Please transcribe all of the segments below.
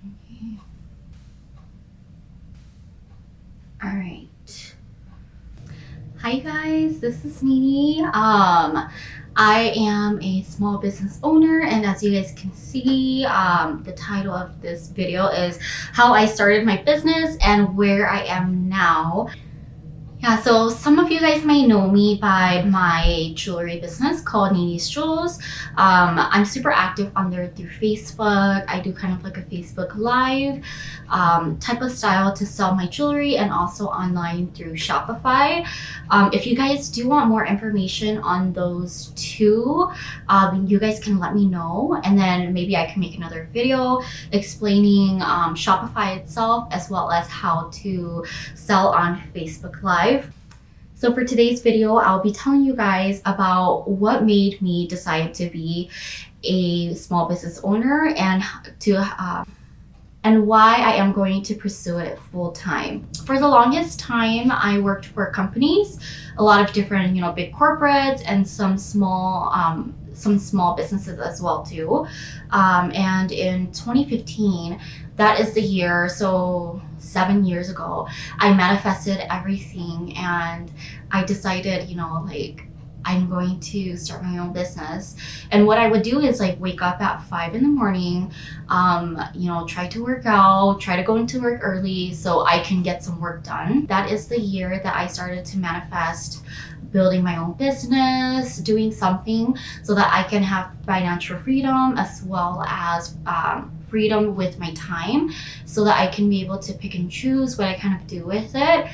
Okay. All right. Hi guys, this is Nini. I am a small business owner, and as you guys can see, the title of this video is how I started my business and where I am now. Yeah, so some of you guys may know me by my jewelry business called Nini's Jewels. I'm super active on there through Facebook. I do kind of like a Facebook Live type of style to sell my jewelry, and also online through Shopify. If you guys do want more information on those two, you guys can let me know, and then maybe I can make another video explaining Shopify itself, as well as how to sell on Facebook Live. So for today's video, I'll be telling you guys about what made me decide to be a small business owner, and why I am going to pursue it full time. For the longest time, I worked for companies, a lot of different, big corporates, and some small businesses as well too. And in 2015, that is the year, so 7 years ago, I manifested everything, and I decided, I'm going to start my own business. And what I would do is wake up at 5 in the morning, try to work out, try to go into work early so I can get some work done. That is the year that I started to manifest building my own business, doing something so that I can have financial freedom, as well as freedom with my time, so that I can be able to pick and choose what I kind of do with it.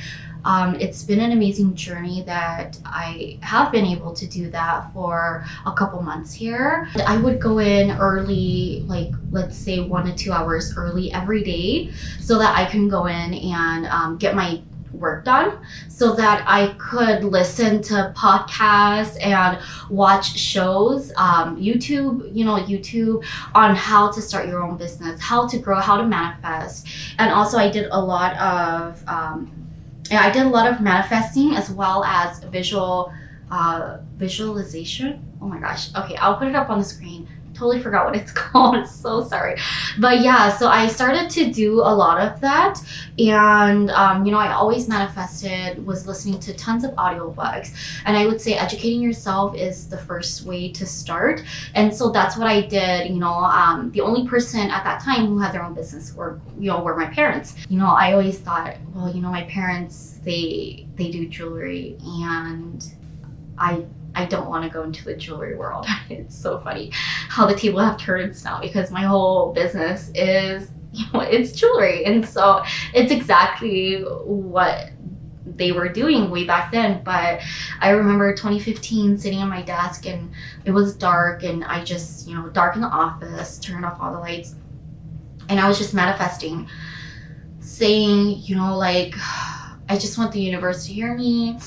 It's been an amazing journey that I have been able to do that for a couple months here. I would go in early, let's say 1 to 2 hours early every day, so that I can go in and get my work done, so that I could listen to podcasts and watch shows, YouTube on how to start your own business, how to grow, how to manifest. And also I did a lot of manifesting, as well as visualization. Oh my gosh. Okay, I'll put it up on the screen. Totally forgot what it's called. So sorry. But yeah, so I started to do a lot of that, and I always manifested, was listening to tons of audiobooks, and I would say educating yourself is the first way to start. And so that's what I did. The only person at that time who had their own business were my parents. I always thought, well, my parents, they do jewelry, and I don't want to go into the jewelry world. It's so funny how the table have turns now, because my whole business is, it's jewelry. And so it's exactly what they were doing way back then. But I remember 2015 sitting at my desk, and it was dark, and I just, dark in the office, turned off all the lights, and I was just manifesting, saying, I just want the universe to hear me,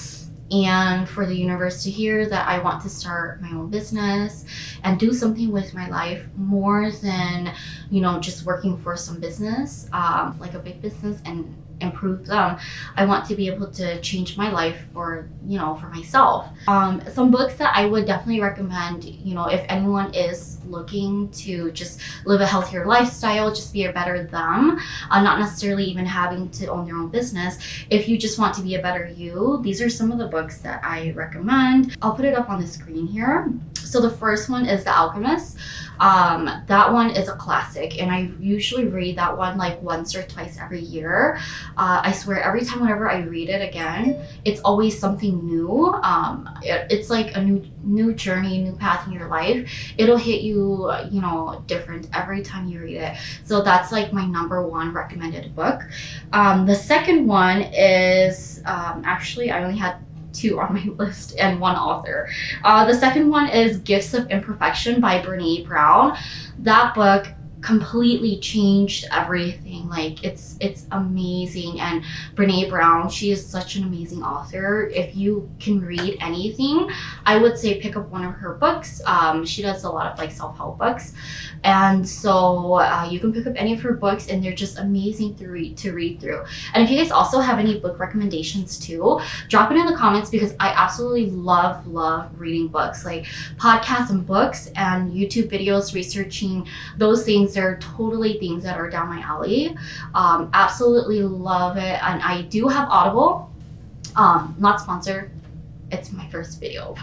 and for the universe to hear that I want to start my own business and do something with my life more than, just working for some business, like a big business, and improve them. I want to be able to change my life for myself. Some books that I would definitely recommend, if anyone is looking to just live a healthier lifestyle, just be a better them, not necessarily even having to own their own business. If you just want to be a better you, these are some of the books that I recommend. I'll put it up on the screen here. So the first one is The Alchemist. That one is a classic, and I usually read that one once or twice every year. I swear every time whenever I read it again, it's always something new. It's like a new journey, new path in your life. It'll hit you, different every time you read it. So that's my number one recommended book. The second one is, actually I only had 2 on my list and 1 author. The second one is Gifts of Imperfection by Brene Brown. That book completely changed everything everything. Like it's amazing. And Brene Brown, she is such an amazing author. If you can read anything, I would say pick up one of her books. She does a lot of like self-help books, and so you can pick up any of her books, and they're just amazing to read through. And if you guys also have any book recommendations too, drop it in the comments, because I absolutely love reading books. Like podcasts and books and YouTube videos, researching those things are totally things that are down my alley. Absolutely love it. And I do have Audible, not sponsored, it's my first video.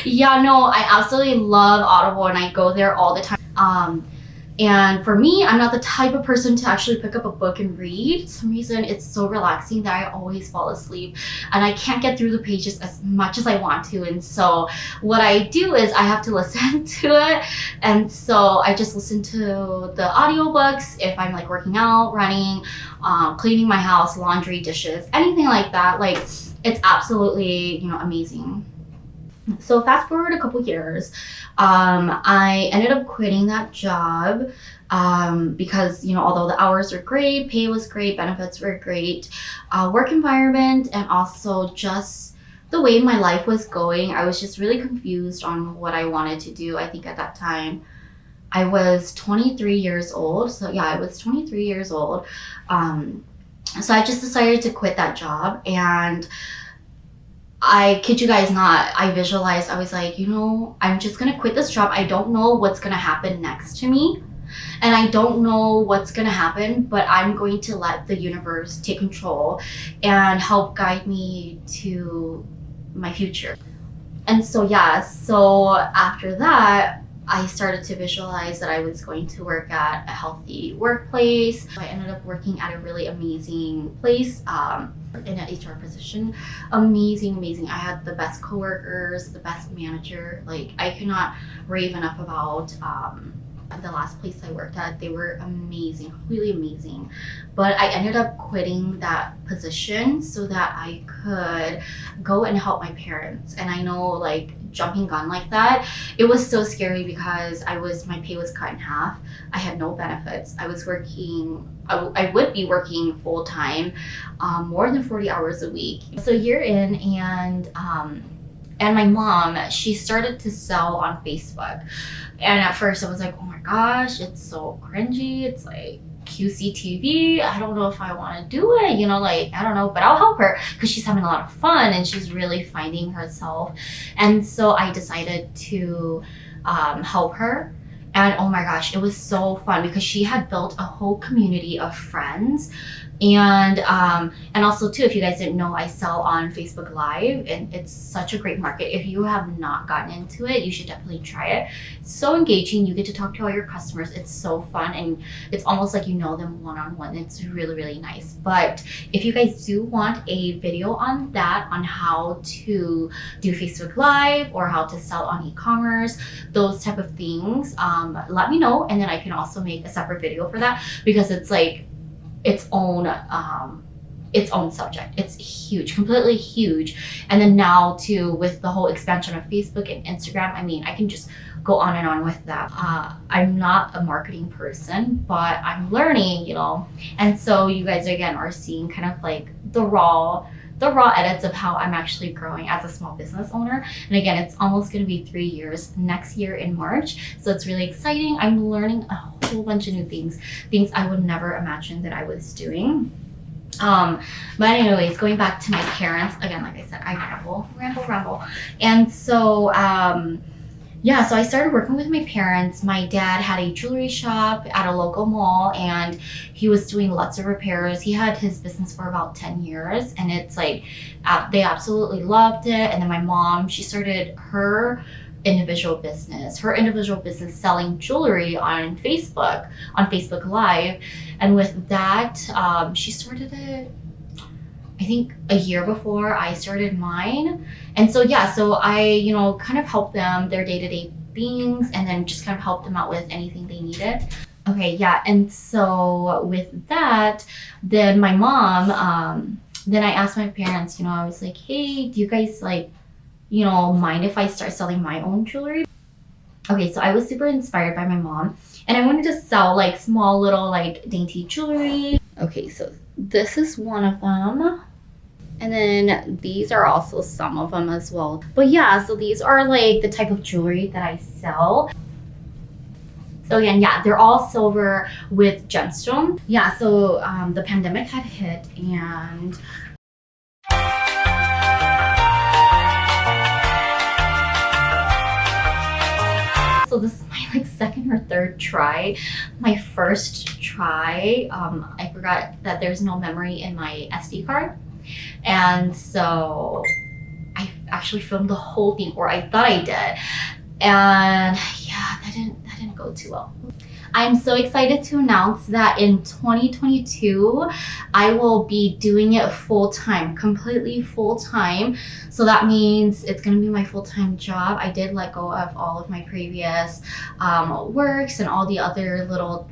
Yeah, no, I absolutely love Audible, and I go there all the time. And for me, I'm not the type of person to actually pick up a book and read. For some reason, it's so relaxing that I always fall asleep, and I can't get through the pages as much as I want to. And so what I do is I have to listen to it. And so I just listen to the audiobooks if I'm like working out, running, cleaning my house, laundry, dishes, anything like that. Like it's absolutely, you know, amazing. So fast forward a couple years, I ended up quitting that job because, you know, although the hours were great, pay was great, benefits were great, work environment, and also just the way my life was going, I was just really confused on what I wanted to do. I think at that time I was 23 years old. So yeah, I was 23 years old. So I just decided to quit that job, and I kid you guys not, I visualized, I was like, you know, I'm just gonna quit this job. I don't know what's gonna happen next to me, and I don't know what's gonna happen, but I'm going to let the universe take control and help guide me to my future. And so yeah, so after that, I started to visualize that I was going to work at a healthy workplace. I ended up working at a really amazing place, in an HR position. Amazing. I had the best coworkers, the best manager. Like I cannot rave enough about the last place I worked at. They were amazing, completely amazing. But I ended up quitting that position so that I could go and help my parents. And I know, like, jumping gun like that, it was so scary because my pay was cut in half. I had no benefits. I was working, I would be working full time, more than 40 hours a week. So a year in, and my mom, she started to sell on Facebook. And at first I was like, oh my gosh, it's so cringy. It's like QCTV. I don't know if I want to do it, you know, like, I don't know, but I'll help her because she's having a lot of fun and she's really finding herself. And so I decided to help her. And oh my gosh, it was so fun because she had built a whole community of friends. And also too, if you guys didn't know, I sell on Facebook Live, and it's such a great market. If you have not gotten into it, you should definitely try it. It's so engaging. You get to talk to all your customers. It's so fun, and it's almost like you know them one-on-one. It's really nice. But if you guys do want a video on that, on how to do Facebook Live or how to sell on e-commerce, those type of things, let me know, and then I can also make a separate video for that, because it's like its own subject. It's huge, completely huge. And then now too, with the whole expansion of Facebook and Instagram, I mean, I can just go on and on with that. I'm not a marketing person, but I'm learning, you know. And so you guys again are seeing kind of like the raw edits of how I'm actually growing as a small business owner. And again, it's almost going to be 3 years next year in March. So it's really exciting. I'm learning a whole bunch of new things I would never imagine that I was doing. But anyways, going back to my parents, again, like I said, I ramble. And so, yeah, so I started working with my parents. My dad had a jewelry shop at a local mall, and he was doing lots of repairs. He had his business for about 10 years, and it's like, they absolutely loved it. And then my mom, she started her individual business selling jewelry on Facebook Live. And with that, she started it, I think, a year before I started mine. And so yeah, so I, you know, kind of helped them their day-to-day things, and then just kind of helped them out with anything they needed. Okay, yeah, and so with that, then my mom, then I asked my parents, you know, I was like, hey, do you guys, like, you know, mind if I start selling my own jewelry? Okay, so I was super inspired by my mom, and I wanted to sell like small little like dainty jewelry. Okay, so this is one of them. And then these are also some of them as well. But yeah, so these are like the type of jewelry that I sell. So again, yeah, they're all silver with gemstone. Yeah, so the pandemic had hit, and so this is my like second or third try. My first try, I forgot that there's no memory in my SD card. And so I actually filmed the whole thing, or I thought I did. And yeah, that didn't go too well. I'm so excited to announce that in 2022, I will be doing it full-time, completely full-time. So that means it's gonna be my full-time job. I did let go of all of my previous works and all the other little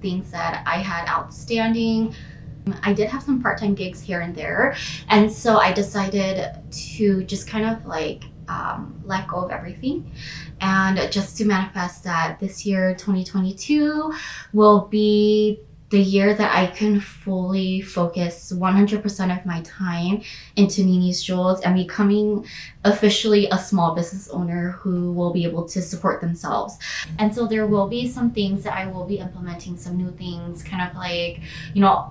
things that I had outstanding. I did have some part-time gigs here and there, and so I decided to just kind of like let go of everything, and just to manifest that this year 2022 will be the year that I can fully focus 100% of my time into Nini's Jewels and becoming officially a small business owner who will be able to support themselves. And so there will be some things that I will be implementing, some new things, kind of like, you know,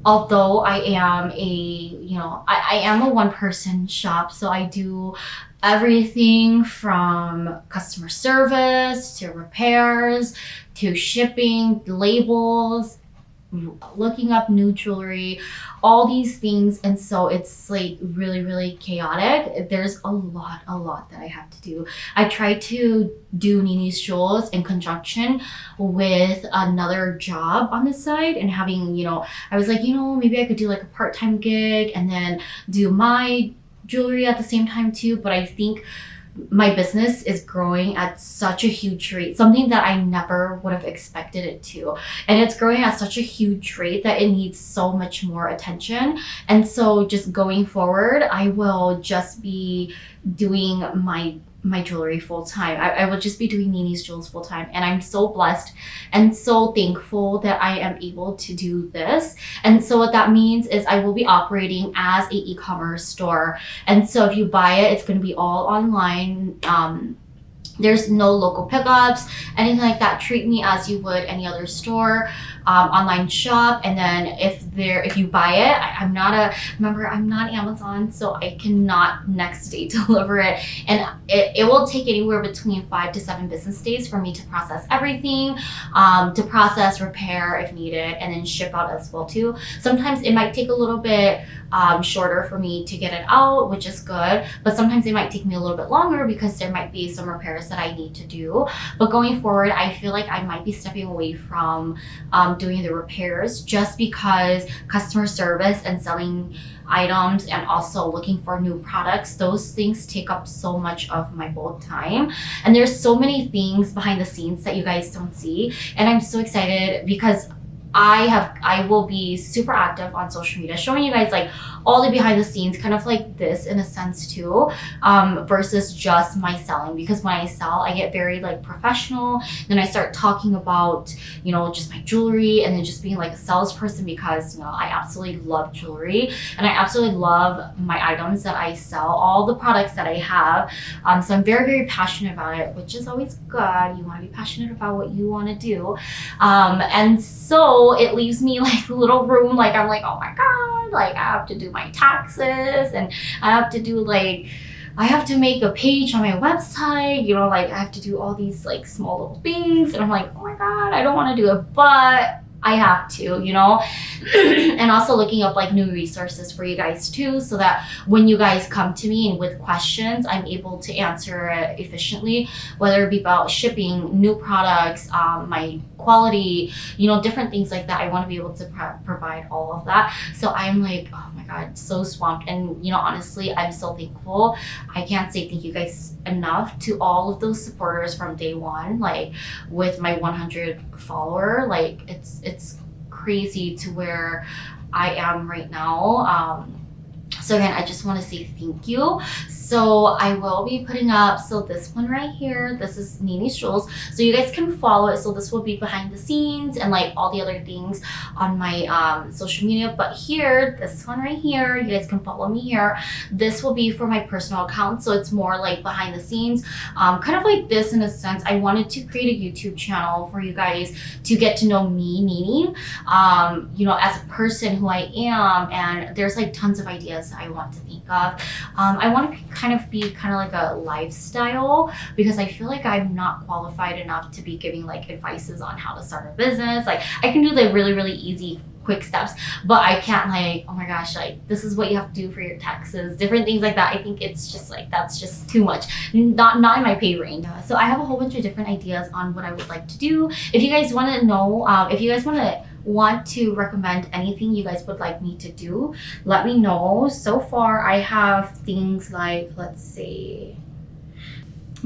although I am I am a one-person shop, so I do everything from customer service to repairs to shipping, labels, looking up new jewelry, all these things. And so it's like really chaotic. There's a lot that I have to do. I try to do Nini's Jewels in conjunction with another job on the side, and having, I was like, maybe I could do like a part-time gig and then do my jewelry at the same time too. But I think my business is growing at such a huge rate, something that I never would have expected it to. And it's growing at such a huge rate that it needs so much more attention. And so just going forward, I will just be doing my jewelry full time. I will just be doing Nini's Jewels full time. And I'm so blessed and so thankful that I am able to do this. And so what that means is I will be operating as a e-commerce store. And so if you buy it, it's going to be all online. There's no local pickups, anything like that. Treat me as you would any other store, online shop. And then if you buy it, I'm not Amazon, so I cannot next day deliver it. And it will take anywhere between 5 to 7 business days for me to process everything, to process, repair if needed, and then ship out as well too. Sometimes it might take a little bit shorter for me to get it out, which is good, but sometimes it might take me a little bit longer because there might be some repairs that I need to do. But going forward, I feel like I might be stepping away from doing the repairs, just because customer service and selling items and also looking for new products, those things take up so much of my whole time. And there's so many things behind the scenes that you guys don't see. And I'm so excited because I will be super active on social media, showing you guys like all the behind the scenes, kind of like this in a sense too, versus just my selling. Because when I sell, I get very like professional. Then I start talking about, just my jewelry, and then just being like a salesperson, because, I absolutely love jewelry and I absolutely love my items that I sell, all the products that I have. So I'm very passionate about it, which is always good. You want to be passionate about what you want to do. And so it leaves me like a little room, like I'm like, oh my God, like I have to do my taxes, and I have to make a page on my website, like I have to do all these like small little things, and I'm like, oh my God, I don't want to do it, but I have to, and also looking up like new resources for you guys too, so that when you guys come to me and with questions, I'm able to answer it efficiently, whether it be about shipping, new products, my quality, different things like that. I want to be able to provide all of that. So I'm like, oh my God, so swamped. And honestly, I'm so thankful. I can't say thank you guys enough to all of those supporters from day one, like with my 100 follower. Like it's crazy to where I am right now. So again, I just want to say thank you. So I will be putting up, so this one right here, this is Nini's Jewels. So you guys can follow it. So this will be behind the scenes and like all the other things on my social media. But here, this one right here, you guys can follow me here. This will be for my personal account. So it's more like behind the scenes, kind of like this in a sense. I wanted to create a YouTube channel for you guys to get to know me, Nini, you know, as a person who I am. And there's like tons of ideas I want to think of. I want to kind of like a lifestyle, because I feel like I'm not qualified enough to be giving like advices on how to start a business. Like I can do the really easy quick steps, but I can't like, oh my gosh, like this is what you have to do for your taxes, different things like that. I think it's just like, that's just too much, not in my pay range. So I have a whole bunch of different ideas on what I would like to do. If you guys want to know, if you guys want to recommend anything you guys would like me to do, let me know. So far I have things like, let's see,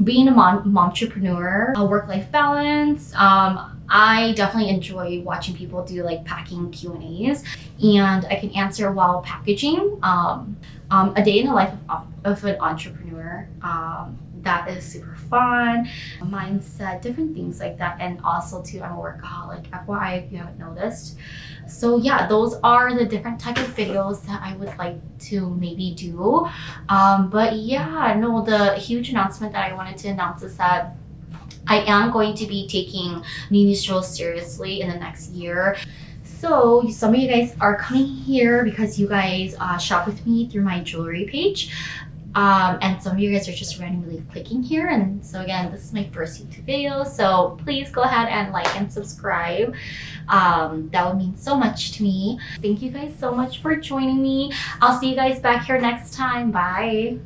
being a momtrepreneur, a work-life balance. I definitely enjoy watching people do like packing Q&As, and I can answer while packaging. A day in the life of an entrepreneur. That is super fun. Mindset, different things like that. And also too, I'm a workaholic, FYI if you haven't noticed. So yeah, those are the different type of videos that I would like to maybe do. But yeah, no, the huge announcement that I wanted to announce is that I am going to be taking Nini's Jewels seriously in the next year. So some of you guys are coming here because you guys shop with me through my jewelry page. And some of you guys are just randomly clicking here. And so again, this is my first YouTube video, so please go ahead and like and subscribe. That would mean so much to me. Thank you guys so much for joining me. I'll see you guys back here next time. Bye.